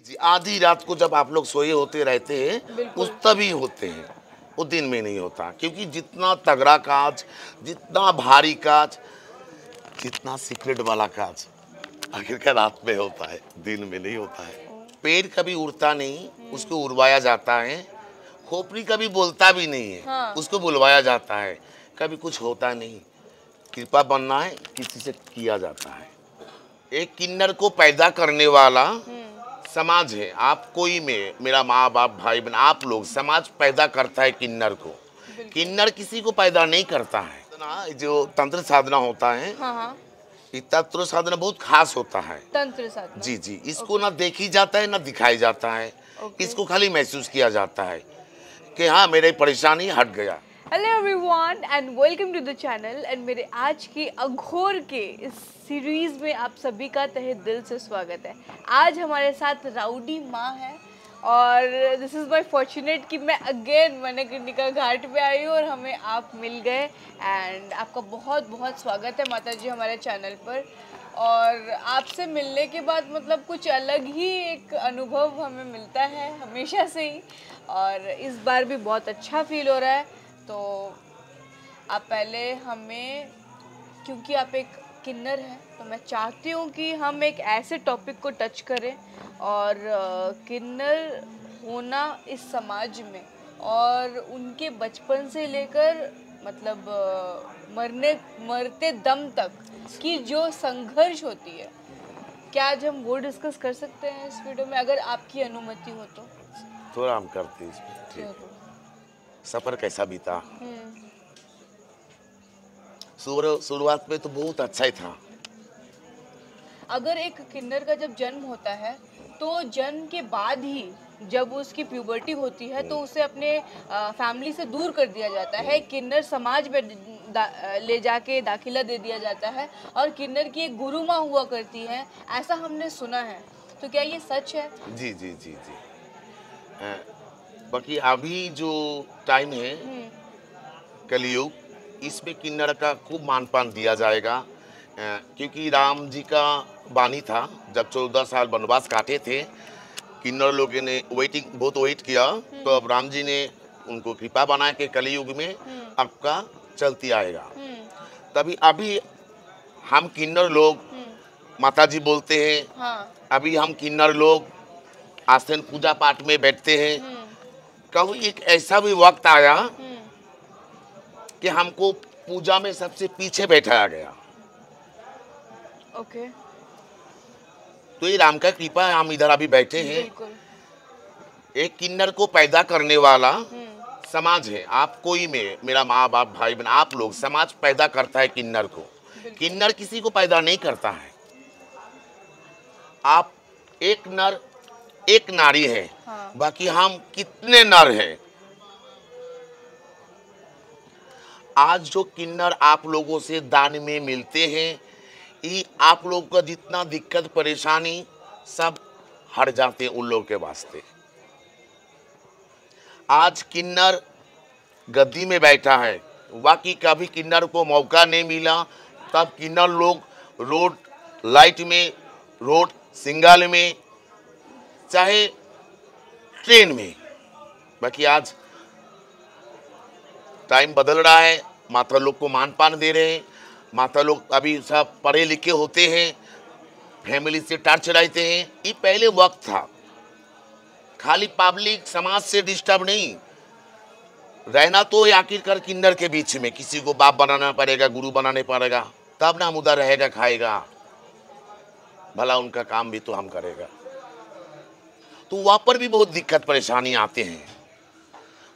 जी, आधी रात को जब आप लोग सोए होते रहते हैं उस तभी होते हैं, वो दिन में नहीं होता। क्योंकि जितना तगड़ा काज, जितना भारी काज, जितना सीक्रेट वाला काज आखिरकार रात में होता है, दिन में नहीं होता है। पेड़ कभी उड़ता नहीं, उसको उड़वाया जाता है। खोपड़ी कभी बोलता भी नहीं है, हाँ। उसको बुलवाया जाता है। कभी कुछ होता नहीं, कृपा बनना है किसी से किया जाता है। एक किन्नर को पैदा करने वाला समाज है। आप कोई में, मेरा माँ बाप भाई बहन, आप लोग, समाज पैदा करता है किन्नर को। किन्नर किसी को पैदा नहीं करता है ना। जो तंत्र साधना होता है, हाँ। ये तंत्र साधना बहुत खास होता है। तंत्र साधना, जी जी, इसको ना देखी जाता है ना दिखाई जाता है। इसको खाली महसूस किया जाता है कि हाँ मेरी परेशानी हट गया। Hello everyone and welcome to the channel. And मेरे आज की अघोर के इस सीरीज में आप सभी का तहे दिल से स्वागत है। आज हमारे साथ राउडी माँ है और दिस इज़ माय फॉर्चुनेट कि मैं अगेन मणिकर्णिका घाट पे आई हूँ और हमें आप मिल गए। एंड आपका बहुत बहुत स्वागत है माता जी हमारे चैनल पर। और आपसे मिलने के बाद मतलब कुछ अलग ही एक अनुभव हमें मिलता है हमेशा से ही, और इस बार भी बहुत अच्छा फील हो रहा है। तो आप पहले हमें, क्योंकि आप एक किन्नर हैं, तो मैं चाहती हूँ कि हम एक ऐसे टॉपिक को टच करें और किन्नर होना इस समाज में और उनके बचपन से लेकर मतलब मरते दम तक की जो संघर्ष होती है, क्या आज हम वो डिस्कस कर सकते हैं इस वीडियो में, अगर आपकी अनुमति हो तो? थोड़ा हम करते हैं इसमें। सफर कैसा बीता? शुरुआत में तो बहुत अच्छा ही था। अगर एक किन्नर का जब जन्म होता है तो जन्म के बाद ही जब उसकी प्यूबर्टी होती है तो उसे अपने फैमिली से दूर कर दिया जाता है। किन्नर समाज में ले जाके दाखिला दे दिया जाता है और किन्नर की एक गुरु माँ हुआ करती है, ऐसा हमने सुना है। तो क्या ये सच है? जी जी जी जी। बाकी अभी जो टाइम है कलयुग, इसमें किन्नर का खूब मानपान दिया जाएगा। क्योंकि राम जी का वाणी था, जब 14 साल वनवास काटे थे, किन्नर लोगों ने बहुत वेट किया, तो अब राम जी ने उनको कृपा बना के कलयुग में आपका चलती आएगा। तभी अभी हम किन्नर लोग माता जी बोलते हैं, हाँ। अभी हम किन्नर लोग आसन पूजा पाठ में बैठते हैं। कभी एक ऐसा भी वक्त आया कि हमको पूजा में सबसे पीछे बैठाया गया। ओके। तो ये राम का कृपा है, हम इधर अभी बैठे हैं। एक किन्नर को पैदा करने वाला समाज है। आप कोई में, मेरा माँ बाप भाई बहन, आप लोग, समाज पैदा करता है किन्नर को। किन्नर किसी को पैदा नहीं करता है। आप एक नर एक नारी है, हाँ। बाकी हम कितने नर हैं। आज जो किन्नर आप लोगों से दान में मिलते हैं, ये आप लोगों का जितना दिक्कत परेशानी सब हट जाते हैं उन लोगों के वास्ते। आज किन्नर गद्दी में बैठा है, बाकी कभी किन्नर को मौका नहीं मिला, तब किन्नर लोग रोड लाइट में, रोड सिंगल में, चाहे ट्रेन में। बाकी आज टाइम बदल रहा है, माता लोग को मान पान दे रहे हैं। माता लोग अभी सब पढ़े लिखे होते हैं, फैमिली से टच रहते हैं। ये पहले वक्त था, खाली पब्लिक समाज से डिस्टर्ब नहीं रहना। तो आखिरकार किन्नर के बीच में किसी को बाप बनाना पड़ेगा, गुरु बनाने पड़ेगा, तब ना हम उधर रहेगा खाएगा, भला उनका काम भी तो हम करेगा। तो वहाँ पर भी बहुत दिक्कत परेशानी आते हैं।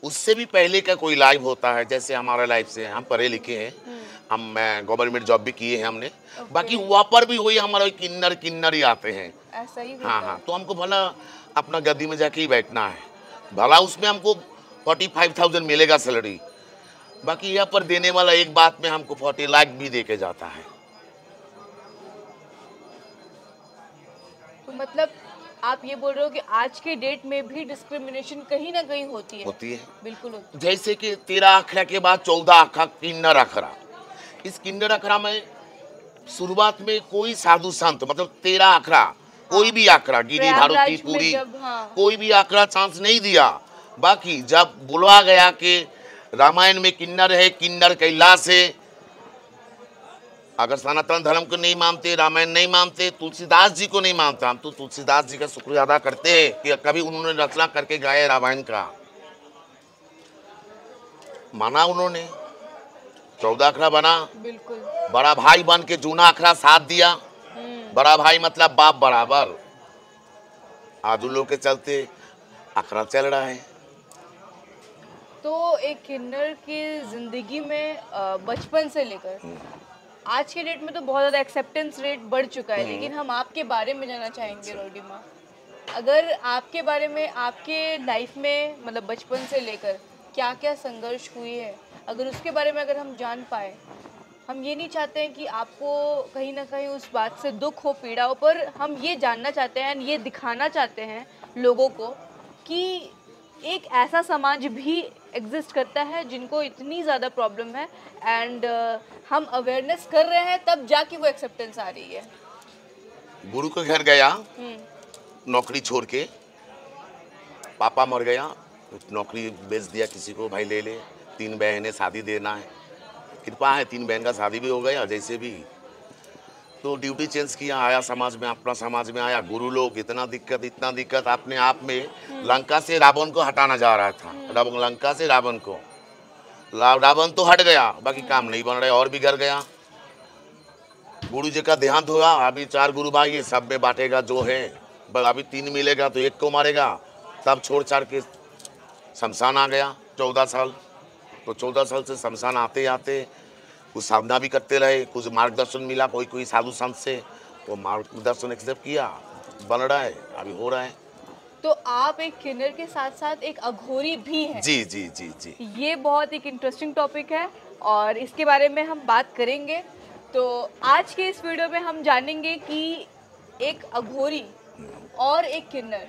उससे भी पहले का कोई लाइफ होता है, जैसे हमारा लाइफ से हम पढ़े लिखे हैं, हम गवर्नमेंट जॉब भी किए हैं हमने। बाकी वहाँ पर भी वही हमारा किन्नर ही आते हैं, ऐसा ही हाँ हाँ। तो हमको भला अपना गद्दी में जाके ही बैठना है, भला उसमें हमको 45,000 मिलेगा सैलरी। बाकी यहाँ पर देने वाला एक बात में हमको 40 लाख भी दे के जाता है। तो मतलब आप ये बोल रहे हो कि आज के डेट में भी डिस्क्रिमिनेशन कहीं ना कहीं होती है? बिल्कुल होती है। जैसे कि 13 अखड़ा के बाद 14 अखड़ा किन्नर अखड़ा। इस किन्नर अखड़ा में शुरुआत में कोई साधु संत, मतलब 13 अखड़ा कोई भी आकड़ा, गिरी भारूती प्रयागराज में पूरी, जब, हाँ। कोई भी आकड़ा चांस नहीं दिया। बाकी जब बुलवा गया कि रामायण में किन्नर है, किन्नर कैलाश है, अगर सनातन धर्म को नहीं मानते, रामायण नहीं मानते, तुलसीदास जी को नहीं मानता, हम तो तुलसीदास जी का शुक्रिया अदा करते हैं कि कभी उन्होंने रचना करके गाया रामायण का, माना उन्होंने, 14 अखरा बना, बिल्कुल। बड़ा भाई बन के जूना अखरा साथ दिया। बड़ा भाई मतलब बाप बराबर। आज उन लोग के चलते अखरा चल रहा है। तो एक किन्नर की जिंदगी में बचपन से लेकर आज के डेट में तो बहुत ज़्यादा एक्सेप्टेंस रेट बढ़ चुका है, लेकिन हम आपके बारे में जानना चाहेंगे रॉडी माँ। अगर आपके बारे में, आपके लाइफ में मतलब बचपन से लेकर क्या क्या संघर्ष हुई है, अगर उसके बारे में अगर हम जान पाए। हम ये नहीं चाहते हैं कि आपको कहीं ना कहीं उस बात से दुख हो, पीड़ा हो, पर हम ये जानना चाहते हैं, ये दिखाना चाहते हैं लोगों को कि एक ऐसा समाज भी एग्जिस्ट करता है जिनको इतनी ज़्यादा प्रॉब्लम है, एंड हम अवेयरनेस कर रहे हैं तब जाके वो एक्सेप्टेंस आ रही है। गुरु के घर गया नौकरी छोड़ के, पापा मर गया, नौकरी बेच दिया किसी को, भाई ले ले, 3 बहनें, शादी देना है, कृपा है 3 बहन का शादी भी हो गया जैसे भी। तो ड्यूटी चेंज किया, आया समाज में, अपना समाज में आया। गुरु लोग इतना दिक्कत अपने आप में, लंका से रावण को हटाना जा रहा था, लंका से रावण को, रावण तो हट गया, बाकी काम नहीं बन रहा और बिगड़ गया। गुरु जी का देहांत हुआ, अभी 4 गुरु भाई ये सब में बांटेगा जो है, अभी 3 मिलेगा तो 1 को मारेगा, तब छोड़ छाड़ के शमशान आ गया। 14 साल, तो 14 साल से शमशान आते आते कुछ साधना भी करते रहे, कुछ मार्गदर्शन मिला कोई साधु संत से, तो मार्गदर्शन एक्सेप्ट किया, बन रहा है, अभी हो रहा है। तो आप एक किन्नर के साथ साथ एक अघोरी भी हैं। जी जी जी जी। ये बहुत एक इंटरेस्टिंग टॉपिक है और इसके बारे में हम बात करेंगे। तो आज के इस वीडियो में हम जानेंगे कि एक अघोरी और एक किन्नर,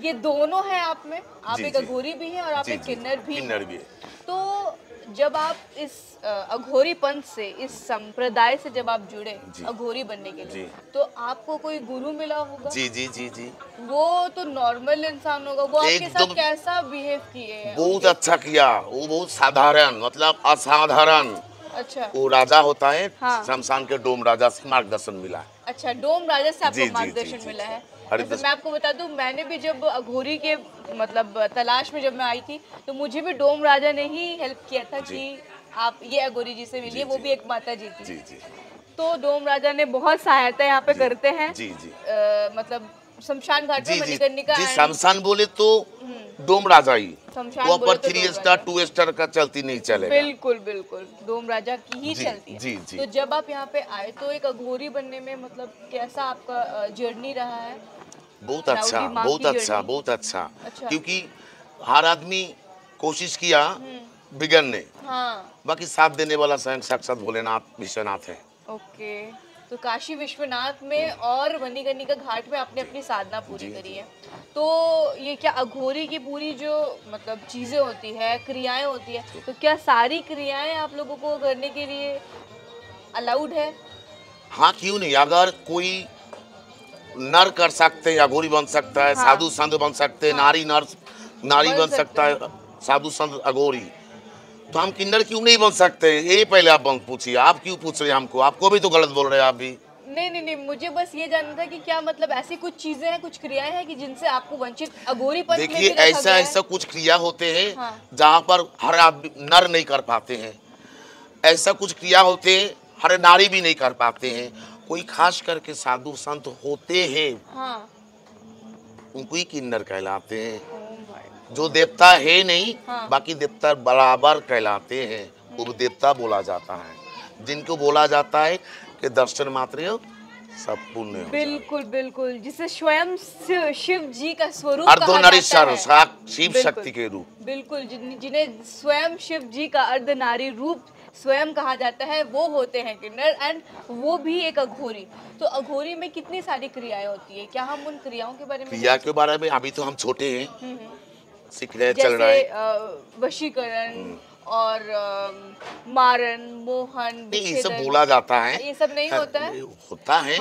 ये दोनों हैं आप में, आप एक अघोरी भी हैं और आप एक किन्नर भी हैं। तो जब आप इस अघोरी पंथ से, इस संप्रदाय से जब आप जुड़े अघोरी बनने के लिए, तो आपको कोई गुरु मिला होगा? जी जी जी जी। वो तो नॉर्मल इंसान होगा, वो आपके साथ कैसा बिहेव किए? बहुत अच्छा किया, वो बहुत साधारण, मतलब असाधारण। अच्छा। वो राजा होता है, हाँ। शमशान के डोम राजा से मार्गदर्शन मिला। अच्छा, डोम राजा से आपको मार्गदर्शन मिला है। तो मैं आपको बता दूं, मैंने भी जब अघोरी के मतलब तलाश में जब मैं आई थी, तो मुझे भी डोम राजा ने ही हेल्प किया था कि आप ये अघोरी जी से मिलिए, वो भी एक माता जी थी। जी जी। तो डोम राजा ने बहुत सहायता यहाँ पे करते हैं। जी जी। मतलब शमशान घाट में मणिकर्णिका जी, शमशान बोले तो डोम राजा ही, वो पर 3 स्टार 2 स्टार का चलती नहीं चलेगा। बिल्कुल बिल्कुल, डोम राजा की ही चलती है। जी जी। तो जब आप यहाँ पे आए तो एक अघोरी बनने में मतलब कैसा आपका जर्नी रहा है? बहुत अच्छा, बहुत अच्छा, बहुत अच्छा। क्योंकि हर आदमी कोशिश किया बिगड़ने, हाँ। बाकी साथ देने वाला स्वयं साक्षात भोलेनाथ विश्वनाथ है। ओके, तो काशी विश्वनाथ में और मणिकर्णिका घाट में आपने अपनी साधना पूरी करी है। तो ये क्या अघोरी की पूरी जो मतलब चीजें होती है, क्रियाएं होती है, तो क्या सारी क्रियाएं आप लोगों को करने के लिए अलाउड है? हाँ, क्यों नहीं, अगर कोई नर कर सकते हैं अघोरी बन सकता है, साधु संत बन सकते हैं, नारी बन सकता है साधु संत अघोरी, तो हम किन्नर क्यों नहीं बन सकते? यही पहले आप पूछिए, आप क्यों पूछ रहे हैं हमको? आपको भी तो गलत बोल रहे हैं आप भी। नहीं, मुझे बस ये जानना था कि क्या मतलब ऐसी कुछ चीजें हैं, कुछ क्रियाएं हैं कि जिनसे आपको वंचित अघोरी पंथ में भी देखिए, ऐसा कुछ क्रिया होते हैं जहाँ पर हर आदमी नर नहीं कर पाते हैं, ऐसा कुछ क्रिया होते हैं हर नारी भी नहीं कर पाते हैं। कोई खास करके साधु संत होते हैं, उनको ही किन्नर कहलाते हैं। जो देवता है नहीं, बाकी देवता बराबर कहलाते हैं, वो देवता बोला जाता है। जिनको बोला जाता है कि दर्शन मात्र सब पुण्य। बिल्कुल बिल्कुल, जिसे स्वयं शिव जी का स्वरूप अर्धनारीश्वर, शिव शक्ति के रूप। बिल्कुल, जिन्हें स्वयं शिव जी का अर्धनारी रूप स्वयं कहा जाता है, वो होते हैं किन्नर, एंड वो भी एक अघोरी। तो अघोरी में कितनी सारी क्रियाएं होती है, क्या हम उन क्रियाओं के बारे में? क्रिया के बारे में अभी तो हम छोटे हैं, सीख रहे, चल रहा है। वशीकरण और मारन, मोहन, ये सब बोला जाता है, ये सब नहीं होता है? होता है।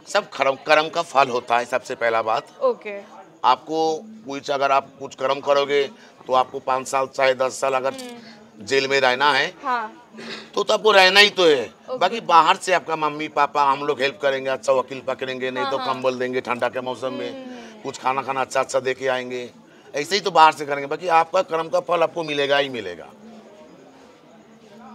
सब कर्म कर्म का फल होता है। सबसे पहला बात, ओके। आपको कुछ अगर आप कुछ कर्म करोगे तो आपको 5 साल चाहे 10 साल अगर जेल में रहना है हाँ। तो आपको रहना ही तो है। ओके। बाकी बाहर से आपका मम्मी पापा हम लोग हेल्प करेंगे, अच्छा वकील पकड़ेंगे, नहीं तो हाँ। कंबल देंगे ठंडा के मौसम में, कुछ खाना खाना अच्छा अच्छा दे के आएंगे, ऐसे ही तो बाहर से करेंगे। बाकी आपका कर्म का फल आपको मिलेगा ही मिलेगा।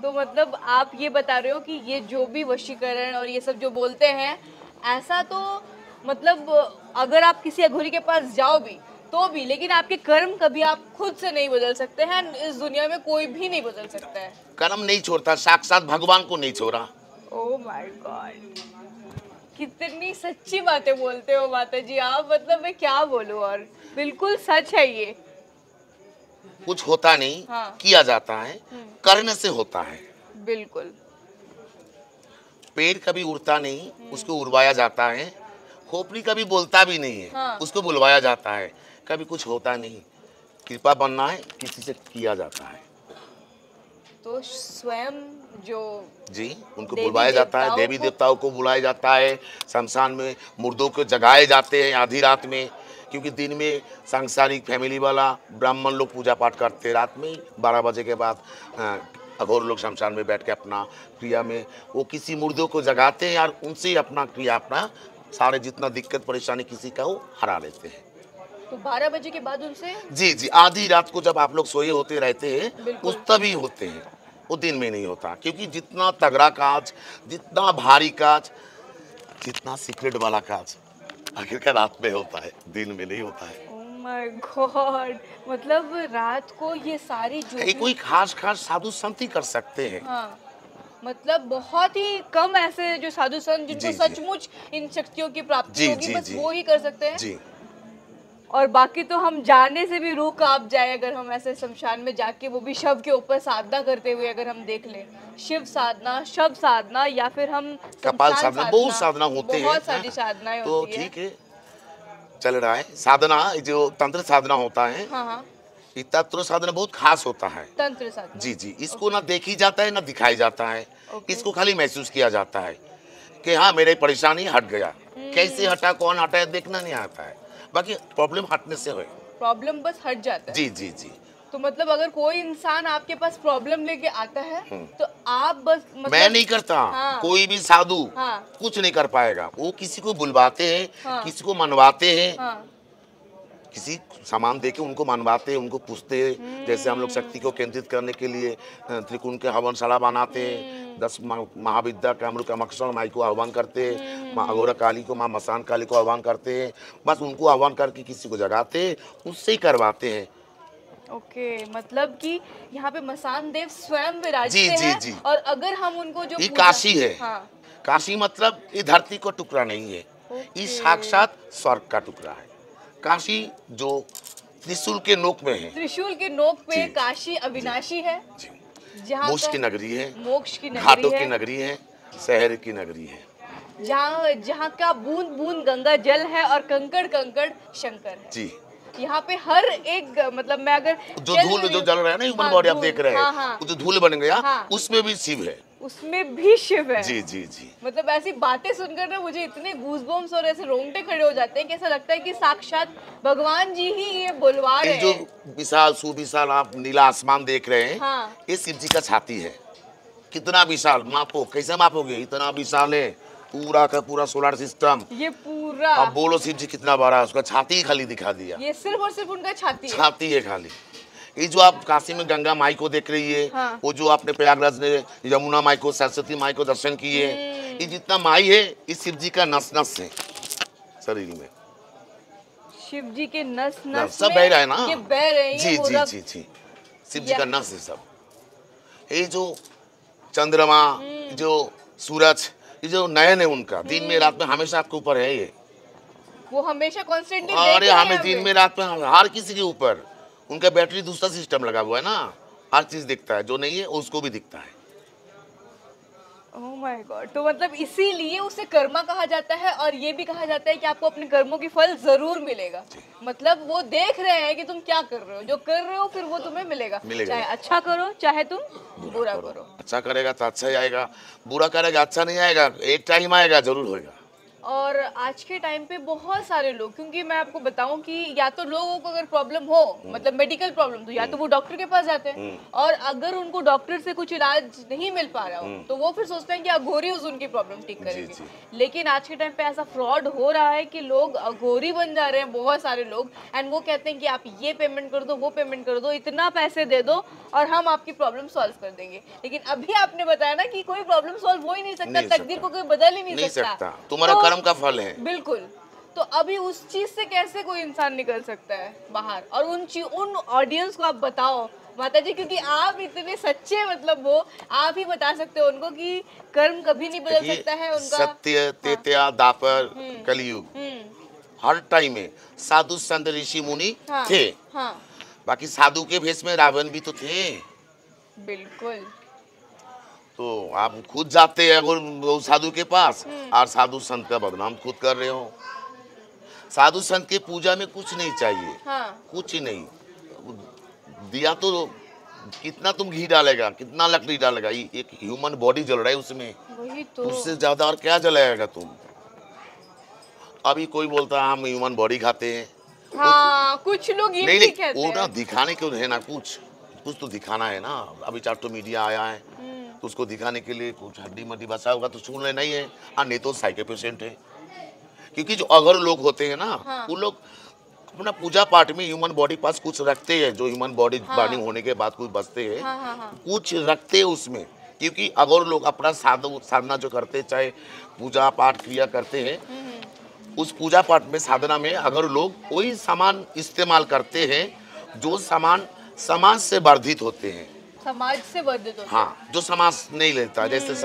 तो मतलब आप ये बता रहे हो कि ये जो भी वशीकरण और ये सब जो बोलते हैं, ऐसा तो मतलब अगर आप किसी अघोरी के पास जाओ भी तो भी, लेकिन आपके कर्म कभी आप खुद से नहीं बदल सकते हैं। इस दुनिया में कोई भी नहीं बदल सकता है। कर्म नहीं छोड़ता, साक्षात भगवान को नहीं छोड़ा। ओह माय गॉड, कितनी सच्ची बातें बोलते हो माता जी आप, मतलब मैं क्या बोलूं, और बिल्कुल सच है ये। कुछ होता नहीं, हाँ। किया जाता है, करने से होता है। बिल्कुल। पेड़ कभी उड़ता नहीं, उसको उड़वाया जाता है। खोपड़ी कभी बोलता भी नहीं है, हाँ। उसको बुलवाया जाता है। कभी कुछ होता नहीं, कृपा बनना है किसी से किया जाता है। तो स्वयं जो जी, उनको देवी बुलवाया जाता है, देवताओं देवी को- देवताओं को बुलाया जाता है। शमशान में मुर्दों को जगाए जाते हैं आधी रात में, क्योंकि दिन में सांसारिक फैमिली वाला ब्राह्मण लोग पूजा पाठ करते हैं, रात में 12 बजे के बाद अघोर लोग शमशान में बैठ के अपना क्रिया में वो किसी मुर्दों को जगाते हैं और उनसे ही अपना क्रिया अपना सारे जितना दिक्कत परेशानी किसी का वो हरा लेते हैं। तो 12 बजे के बाद उनसे जी जी, आधी रात को जब आप लोग सोए होते रहते हैं बिल्कुल। उस तभी होते हैं, वो दिन में नहीं होता। क्योंकि जितना तगड़ा काज, जितना भारी काज, जितना सीक्रेट वाला काज आखिरकार रात में होता है, दिन में नहीं होता है। ओह माय गॉड, मतलब रात को ये सारी जो कहीं कोई खास खास साधु संत ही कर सकते हैं। हाँ, मतलब बहुत ही कम ऐसे जो साधु संत जिनको जी, जी। सचमुच इन शक्तियों की प्राप्ति जी, होगी, जी, बस जी। वो ही कर सकते हैं। जी, और बाकी तो हम जाने से भी रूह कांप जाए अगर हम ऐसे शमशान में जाके, वो भी शव के ऊपर साधना करते हुए अगर हम देख लें, शिव साधना, शव साधना, या फिर हम कपाल शमशान साधना, बहुत साधना होते हैं। बहुत सारी साधनाएं तो होती है। ठीक है, चल रहा है साधना। जो तंत्र साधना होता है, हाँ हाँ, ये तंत्र साधना बहुत खास होता है। तंत्र साधना। जी जी, इसको ना देखी जाता है ना दिखाई जाता है, ओके। इसको खाली महसूस किया जाता है कि हाँ मेरी परेशानी हट गया। कैसे हटा, कौन हटा, देखना नहीं आता है। बाकी प्रॉब्लम हटने से हो। प्रॉब्लम बस हट जाता है। जी जी जी, तो मतलब अगर कोई इंसान आपके पास प्रॉब्लम लेके आता है तो आप बस मतलब मैं नहीं करता। हाँ। कोई भी साधु हाँ। कुछ नहीं कर पाएगा। वो किसी को बुलवाते हैं, हाँ। किसी को मनवाते हैं, हाँ किसी सामान देके उनको मनवाते हैं, उनको पूछते हैं। जैसे हम लोग शक्ति को केंद्रित करने के लिए त्रिकोण के हवनशाला बनाते हैं। 10 महाविद्या के हम लोग कामाक्षर माई को आह्वान करते हैं, माँ अघोरा काली को, माँ मसान काली को आह्वान करते हैं। बस उनको आह्वान करके किसी को जगाते हैं, उससे ही करवाते हैं। ओके, मतलब कि यहाँ पे मसान देव स्वयं विराजते जी, जी, हैं। जी। और अगर हम उनको जो ये पूजा- काशी है। हाँ, काशी मतलब ये धरती का टुकड़ा नहीं है, ये साक्षात स्वर्ग का टुकड़ा है। काशी जो त्रिशूल के नोक में है, त्रिशूल के नोक पे जी। काशी अविनाशी है, जी, जहाँ मोक्ष का- की नगरी है, मोक्ष की घाटों नगरी की है, नगरी है, शहर की नगरी है। जहाँ जहाँ का बूंद बूंद गंगा जल है और कंकड़ कंकड़ शंकर है। जी, यहाँ पे हर एक, मतलब मैं अगर जो चल धूल रही जो हूँ- जल रहा है ना ह्यूमन हाँ, बॉडी आप धूल, देख रहे हैं, हाँ, हाँ, वो जो धूल बन गया हाँ। उसमें भी शिव है। उसमें भी शिव है। जी जी जी, मतलब ऐसी बातें सुनकर ना मुझे इतने गूज़बम्स और ऐसे रोंगटे खड़े हो जाते हैं कि ऐसा लगता है कि साक्षात भगवान जी ही ये बुलवा ये रहे जो हैं। विशाल सुविशाल आप नीला आसमान देख रहे हैं, हाँ। ये शिव जी का छाती है। कितना विशाल, मापो, कैसे मापोगे? इतना विशाल है पूरा का पूरा सोलर सिस्टम। ये पूरा, अब बोलो शिव जी कितना बड़ा है, उसका छाती ही खाली दिखा दिया। ये सिर्फ और सिर्फ उनका छाती है। छाती है खाली। ये जो आप काशी में गंगा माई को देख रही है, हाँ। वो जो आपने प्रयागराज में यमुना माई को, सरस्वती माई को दर्शन किए, ये जितना माई है ये शिव जी का नस नस है शरीर में। शिव जी के नस नस सब में बह रहा है ना, ये बह रहे हैं, जी वो जी रक्त- जी जी, शिव जी का नस है सब। ये जो चंद्रमा, जो सूरज, ये जो नयन है उनका, दिन में रात में हमेशा आपके ऊपर है ये। वो हमेशा कॉन्स्टेंटली अरे हमें दिन में रात में हर किसी के ऊपर, उनका बैटरी दूसरा सिस्टम लगा हुआ है ना, हर चीज दिखता है, जो नहीं है उसको भी दिखता है। ओह माय गॉड, तो मतलब इसीलिए उसे कर्मा कहा जाता है, और ये भी कहा जाता है कि आपको अपने कर्मों की फल जरूर मिलेगा। मतलब वो देख रहे हैं कि तुम क्या कर रहे हो, जो कर रहे हो फिर वो तुम्हें मिलेगा। चाहे अच्छा करो चाहे तुम बुरा करो। अच्छा करेगा तो अच्छा ही आएगा, बुरा करेगा अच्छा नहीं आएगा, एक टाइम आएगा जरूर होएगा। और आज के टाइम पे बहुत सारे लोग, क्योंकि मैं आपको बताऊं कि या तो लोगों को अगर प्रॉब्लम हो, मतलब मेडिकल प्रॉब्लम, तो या तो वो डॉक्टर के पास जाते हैं, और अगर उनको डॉक्टर से कुछ इलाज नहीं मिल पा रहा हो तो वो फिर सोचते हैं कि अघोरी उनकी प्रॉब्लम ठीक करेंगे। लेकिन आज के टाइम पे ऐसा फ्रॉड हो रहा है कि लोग अघोरी बन जा रहे हैं, बहुत सारे लोग, एंड वो कहते हैं कि आप ये पेमेंट कर दो, वो पेमेंट कर दो, इतना पैसे दे दो और हम आपकी प्रॉब्लम सॉल्व कर देंगे। लेकिन अभी आपने बताया ना कि कोई प्रॉब्लम सॉल्व हो ही नहीं सकता, तकदीर को कोई बदल ही नहीं सकता। तुम्हारा कर्म का फल है। बिल्कुल। तो अभी उस चीज से कैसे कोई इंसान निकल सकता है बाहर? और उन ऑडियंस को आप बताओ माता जी, क्योंकि आप इतने सच्चे मतलब वो, आप ही बता सकते हो उनको कि कर्म कभी नहीं बदल सकता है उनका। सत्य, तेत्या, दापर, कलयुग, हर टाइम में साधु संत ऋषि मुनि थे। बाकी साधु के भेष में रावण भी तो थे। बिल्कुल। तो आप खुद जाते हैं अगर साधु के पास और साधु संत का बदनाम खुद कर रहे हो। साधु संत के पूजा में कुछ नहीं चाहिए, कुछ ही नहीं दिया तो कितना तुम घी डालेगा, कितना लकड़ी डालेगा, एक ह्यूमन बॉडी जल रहा है उसमें, वही तो। उससे ज्यादा और क्या जलाएगा तुम। अभी कोई बोलता है हम ह्यूमन बॉडी खाते हैं। कुछ लोग ये नहीं, भी कहते हैं। वो ना दिखाने क्यों है ना, कुछ तो दिखाना है ना। अभी चार मीडिया आया है तो उसको दिखाने के लिए कुछ हड्डी मड्डी बसा होगा तो सुन ले नहीं है, नहीं तो साइको पेशेंट है। क्योंकि जो अगर लोग होते हैं ना, वो लोग अपना पूजा पाठ में ह्यूमन बॉडी पास कुछ रखते हैं, जो ह्यूमन बॉडी बर्निंग होने के बाद कुछ बचते हैं, कुछ रखते हैं उसमें। क्योंकि अगर लोग अपना साधना जो करते, चाहे पूजा पाठ क्रिया करते हैं, उस पूजा पाठ में साधना में अगर लोग वही सामान इस्तेमाल करते हैं जो सामान समाज से वर्धित होते हैं, समाज से वर्धित होते हैं। हाँ, जो समाज नहीं लेता, जैसे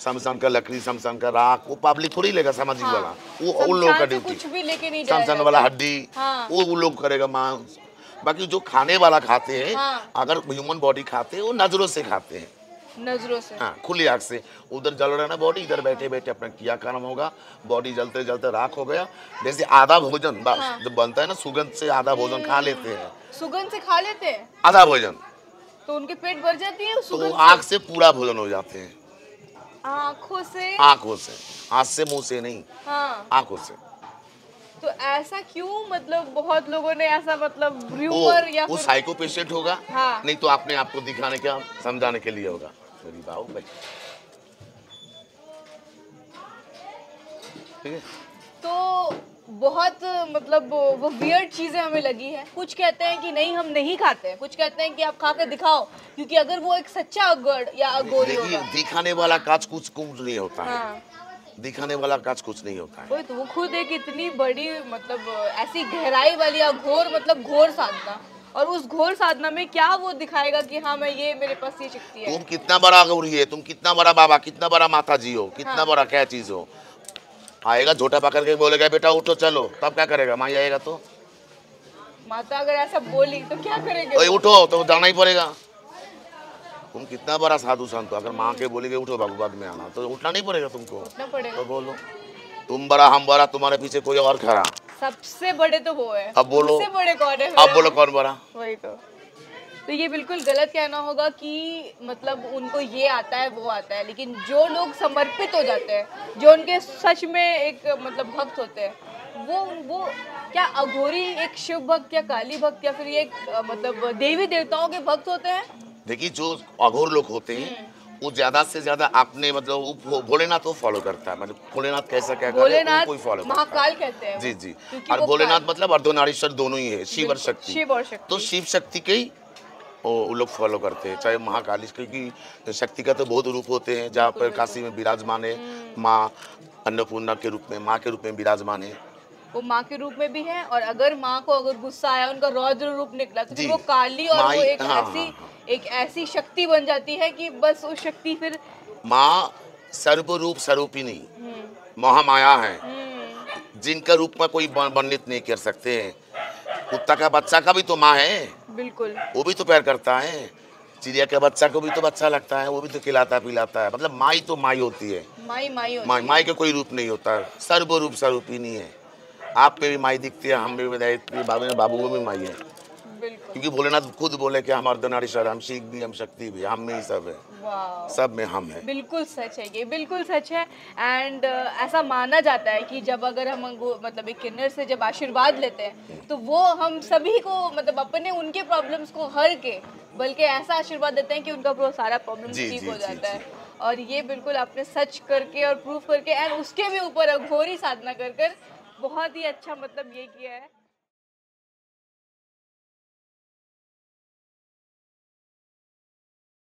शमशान का लकड़ी, शमशान का राख, वो पब्लिक थोड़ी लेगा, सामाजिक वाला, वो उन लोगों का ड्यूटी। कुछ भी लेके नहीं जाएगा। शमशान वाला हड्डी, वो लोग करेगा मांस। बाकी जो खाने वाला खाते हैं, अगर ह्यूमन बॉडी खाते हैं, वो नजरों से खाते हैं, नजरों से, हाँ, खुली आंख से। उधर जल रहा है ना बॉडी, इधर बैठे बैठे अपना किया कर्म होगा, बॉडी जलते जलते राख हो गया। जैसे आधा भोजन जब बनता है ना, सुगंध से आधा भोजन खा लेते हैं, सुगंध से खा लेते हैं आधा भोजन, तो उनके पेट भर जाती है तो आँख से पूरा भोजन हो जाते हैं। आँखों से, हाथ से मुंह से नहीं, आँखों से। तो ऐसा क्यों? मतलब बहुत लोगों ने ऐसा मतलब र्यूमर या वो साइको पेशेंट होगा, नहीं तो आपने आपको दिखाने का समझाने के लिए होगा। मेरी बाबू भाई, ठीक है। तो बहुत मतलब वो वियर्ड चीजें हमें लगी है। कुछ कहते हैं कि नहीं हम नहीं खाते हैं, कुछ कहते हैं कि आप खा के दिखाओ, क्योंकि अगर वो एक सच्चा अगड़ या अघोरी होगा। दिखाने वाला काज कुछ नहीं होता है, दिखाने वाला काज कुछ नहीं होता है। तो वो खुद एक इतनी बड़ी मतलब ऐसी गहराई वाली अघोर, मतलब घोर साधना, और उस घोर साधना में क्या वो दिखाएगा कि हाँ मैं ये, मेरे पास ये शक्ति है। तुम कितना बड़ा अघोरी है, तुम कितना बड़ा बाबा, कितना बड़ा माता जी हो, कितना बड़ा क्या चीज हो, आएगा झोटा पकड़ के बोलेगा बेटा उठो चलो, तब क्या करेगा? माँ आएगा तो माता अगर ऐसा बोली तो क्या करेंगे? उठो तो जाना ही पड़ेगा। तुम कितना बड़ा साधु संत हो, अगर माँ के बोलेगे उठो बाबू बाद में आना, तो उठना नहीं पड़ेगा तुमको, उठना पड़ेगा। तो बोलो तुम बड़ा हम बड़ा, तुम्हारे पीछे कोई और खड़ा। सबसे बड़े तो वो है। अब बोलो सबसे बड़े कौन है? अब बोलो कौन बड़ा? वही तो ये बिल्कुल गलत कहना होगा कि मतलब उनको ये आता है वो आता है, लेकिन जो लोग समर्पित हो जाते हैं, जो उनके सच में एक मतलब भक्त होते हैं, वो क्या अघोरी एक शिव भक्त या काली भक्त या फिर ये मतलब देवी देवताओं के भक्त होते हैं? देखिए, जो अघोर लोग होते हैं वो ज्यादा से ज्यादा आपने मतलब भोलेनाथ को फॉलो करता है। मतलब भोलेनाथ कैसा क्या भोलेनाथ कोई फॉलो महाकाल कहते हैं। जी जी, और भोलेनाथ मतलब अर्धनारीश्वर दोनों ही है, शिव और शक्ति। शिव और शक्ति, तो शिव शक्ति के ही वो लोग फॉलो करते हैं, चाहे महाकाली, क्योंकि शक्ति का तो बहुत रूप होते हैं। जहाँ पर काशी में विराजमान है माँ अन्नपूर्णा के रूप में, माँ के रूप में विराजमान है, वो माँ के रूप में भी है। और अगर माँ को अगर गुस्सा आया, उनका रौद्र रूप निकला, तो फिर वो काली और वो एक ऐसी शक्ति बन जाती है कि बस उस शक्ति फिर माँ सर्वरूप स्वरूपिणी महामाया है, जिनका रूप में कोई वर्णित नहीं कर सकते हैं। कुत्ता का बच्चा का भी तो माँ है, बिल्कुल, वो भी तो प्यार करता है। चिड़िया के बच्चा को भी तो बच्चा लगता है, वो भी तो खिलाता पिलाता है। मतलब माई तो माई होती है, माई का कोई रूप नहीं होता, सर्वरूप स्वरूपिणी है। आप पे भी माई दिखती है, हम भी बाबू में भी माई है। बिल्कुल। क्योंकि भोलेनाथ खुद बोले कि हम अर्धनारीश्वर, हम शिव भी, हम शक्ति भी, हम में ही सब है, वाह, सब में हम है। बिल्कुल सच है, ये बिल्कुल सच है। एंड ऐसा माना जाता है कि जब अगर हम मतलब एक किन्नर से जब आशीर्वाद लेते हैं तो वो हम सभी को मतलब अपने उनके प्रॉब्लम्स को हर के बल्कि ऐसा आशीर्वाद देते हैं कि उनका वो सारा प्रॉब्लम जी ठीक जी हो जी जाता जी। है। और ये बिल्कुल आपने सच करके और प्रूफ करके एंड उसके भी ऊपर अघोरी साधना कर कर बहुत ही अच्छा मतलब ये किया है।